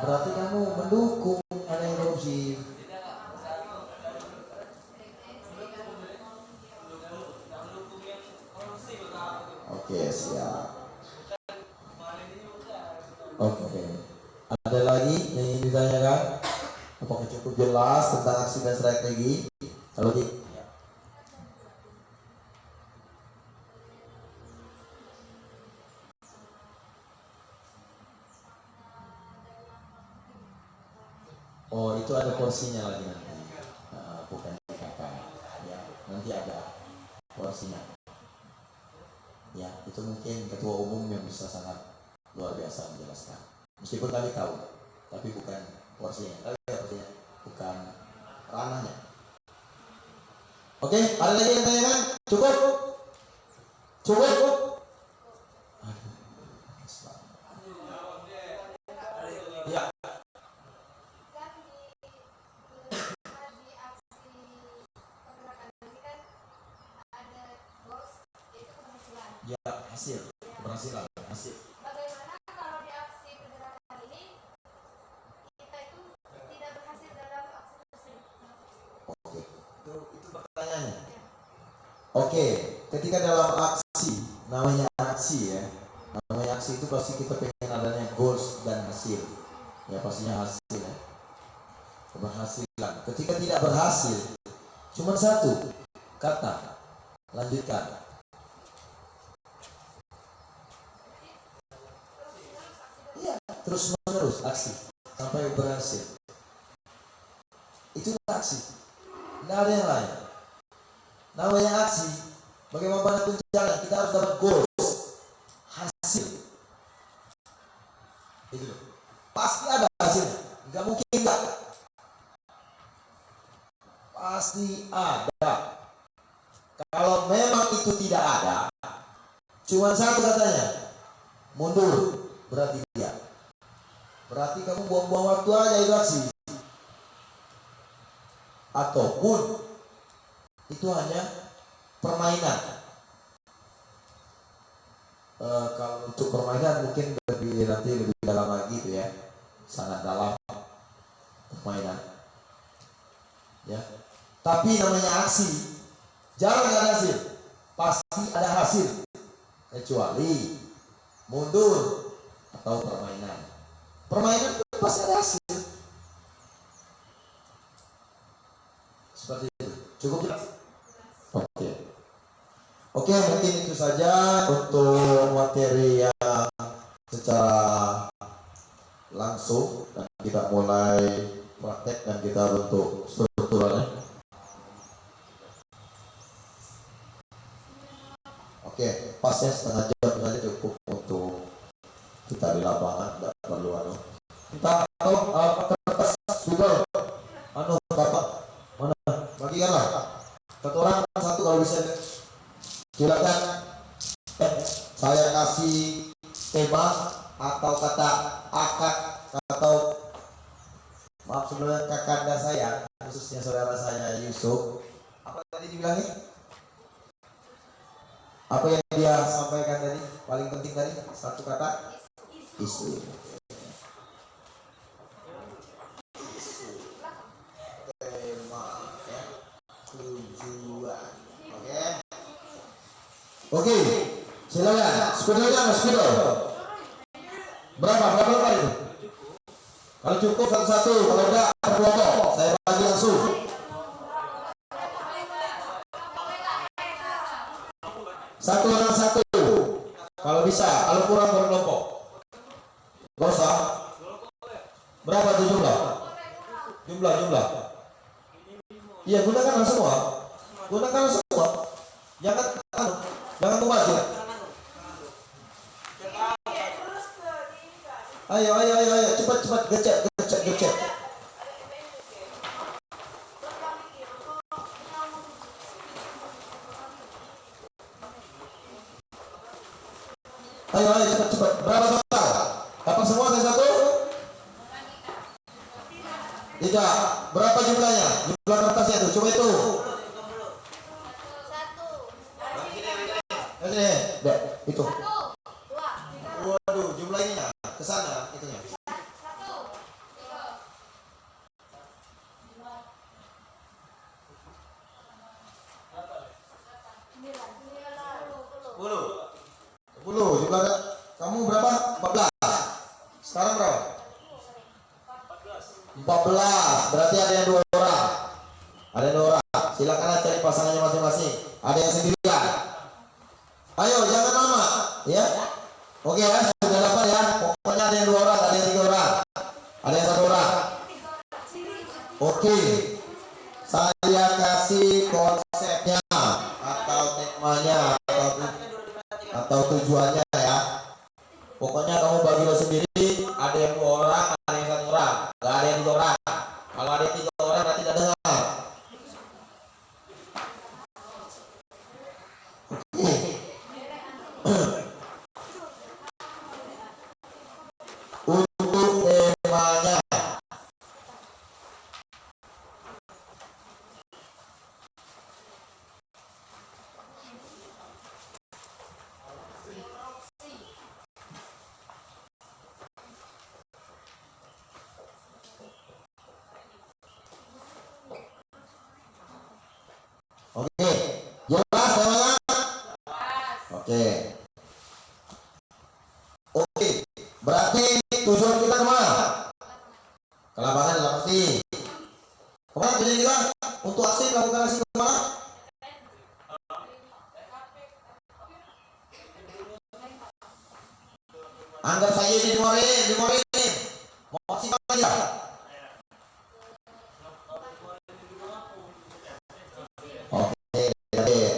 berarti kamu mendukung adanya korupsi. Oke, siap. Oke. Ada lagi yang ingin ditanyakan? Apakah cukup jelas tentang aksi dan strategi? Kalau di oh, itu ada porsinya lagi nanti. Bukan dikatakan. Ya, nanti ada porsinya. Ya, itu mungkin ketua umum yang bisa sangat luar biasa menjelaskan. Meskipun kami tahu, tapi bukan porsinya. Porsinya bukan ranahnya. Oke, ada lagi yang tanyakan? Cukup? Aduh. Ya. Ya, hasil keberhasilan hasil. Bagaimana kalau di aksi pergerakan ini kita itu tidak berhasil dalam aksi tersebut? Oke, itu pertanyaannya. Oke, ketika dalam aksi, namanya aksi ya, namanya aksi itu pasti kita pengen adanya goals dan hasil. Ya pastinya hasil ya, keberhasilan. Ketika tidak berhasil, cuma satu kata, lanjutkan. Terus menerus aksi sampai berhasil. Itu aksi, nggak ada yang lain. Namanya aksi. Bagaimanapun jalan, kita harus dapat goals, hasil. Itu pasti ada hasilnya, nggak mungkin nggak. Pasti ada. Kalau memang itu tidak ada, cuma satu katanya, mundur, berarti dia. Berarti kamu buang-buang waktu aja itu aksi. Ataupun itu hanya permainan. Kalau untuk permainan mungkin nanti lebih dalam lagi itu ya, sangat dalam permainan. Ya. Tapi namanya aksi, jarang ada hasil. Pasti ada hasil, kecuali mundur atau permainan. Permainan pasti ada hasil. Seperti itu. Cukup jelas? Oke, mungkin itu saja untuk materi yang secara langsung, dan kita mulai praktek dan kita bentuk strukturalnya. Oke, pas ya, setengah jam saja cukup untuk kita di lapangan, tidak perlu kita kertas sudah bapak mana bagikanlah satu orang satu kalau bisa. Silakan saya kasih tema atau kata akad atau maaf sebelumnya kakanda saya, khususnya saudara saya Yusuf. Apa tadi dibilangin? Apa yang dia sampaikan tadi? Paling penting tadi satu kata isu. Tema ya, tujuan. Oke, silakan. Sepedanya, sepeda. Berapa lembar itu? Kalau cukup satu-satu, kalau enggak per kelompok. Saya bagi langsung. Satu orang satu. Kalau bisa, kalau kurang per kelompok. Gak usah. Berapa tuh jumlah? Jumlah. Iya, gunakan semua. Jangan mubazir. Ayo, cepat, gecek. Ayo, cepat. Berapa total? Dapat semua saya satu? Tidak. Berapa jumlahnya? Jumlah kertasnya itu, coba itu. Itu. Waduh, jumlah ininya ke sana itunya. Sepuluh. Jumlah kamu berapa? 14. Sekarang berapa? 14. Berarti ada yang 2 orang. Silakan cari pasangannya masing-masing. Ada yang sendirian. Ayo, jangan lama, ya. Oke ya, sudah dapat ya. Pokoknya ada yang 2 orang, ada yang 3 orang, ada yang 1 orang. Oke, saya kasih konsepnya atau temanya atau tujuannya ya. Pokoknya kamu bagi lo sendiri. Ada yang 2 orang, ada yang 1 orang, nggak ada yang 3 orang. Kalau ada yang 3 orang nanti tidak dengar. Untuk temanya, oke, jelas temanya? Oke, berarti tujuan kita kemana? Ke lapangan pasti. Kemana tujuan kita? Untuk aksi, lakukan aksi kemana? Anggap saja dimorin. Mau aksi apa aja?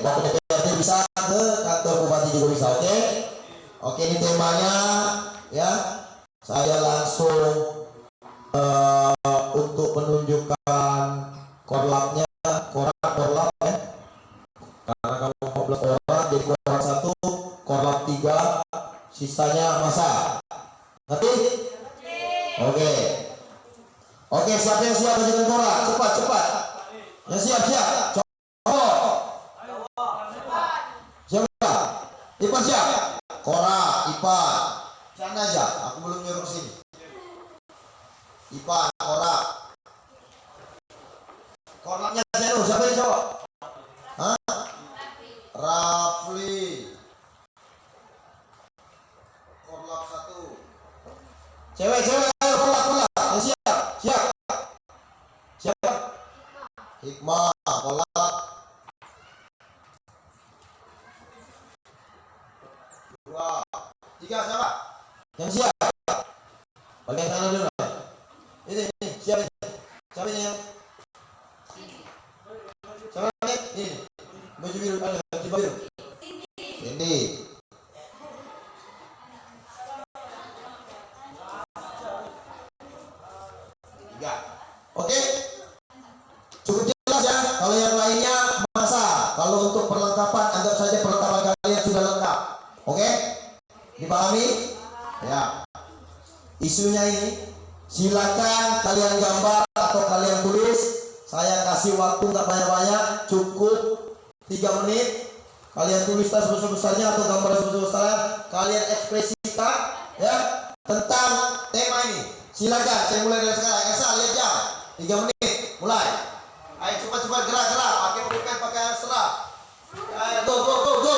Waktu DPRD bisa ke kantor bupati juga bisa, oke, ini temanya ya. Saya langsung untuk menunjukkan korlapnya, korlap ya. Karena kalau 14 orang jadi korlap 1, korlap 3, sisanya masa. Ngerti? Oke, siapa yang siap dengan korlap? Cepat. Yang siap. Siapa? Ipan siap? Korak, Ipan. Sana aja, aku belum nyuruh sini. Ipan, korak. Koraknya siapa yang jawab? Hah? Rafli. Korak 1. Cewek, ayo korak. Yang siap. Siapa? Hikmah, korak. 2, 3, siapa? Yang siap. Bagian kanan dulu. Ini siapa ini? Siapa ini yang? Siapa ini? Baju biru, baju biru. Ini. Tiga. Oke. Cukup jelas ya. Kalau yang lainnya masa. Kalau untuk perlengkapan, anggap saja perlengkapan kalian sudah lengkap. Oke? Dipahami? Ya. Isunya ini, silakan kalian gambar atau kalian tulis. Saya kasih waktu nggak banyak-banyak, cukup 3 menit. Kalian tulis sebesar-besarnya atau gambar sebesar-besarnya. Kalian ekspresikan ya tentang tema ini. Silakan, saya mulai dari sekarang. Esa, lihat jam. 3 menit, mulai. Ayo cepat gerak. Pakai pulpen, pakai serah. Ayo, go.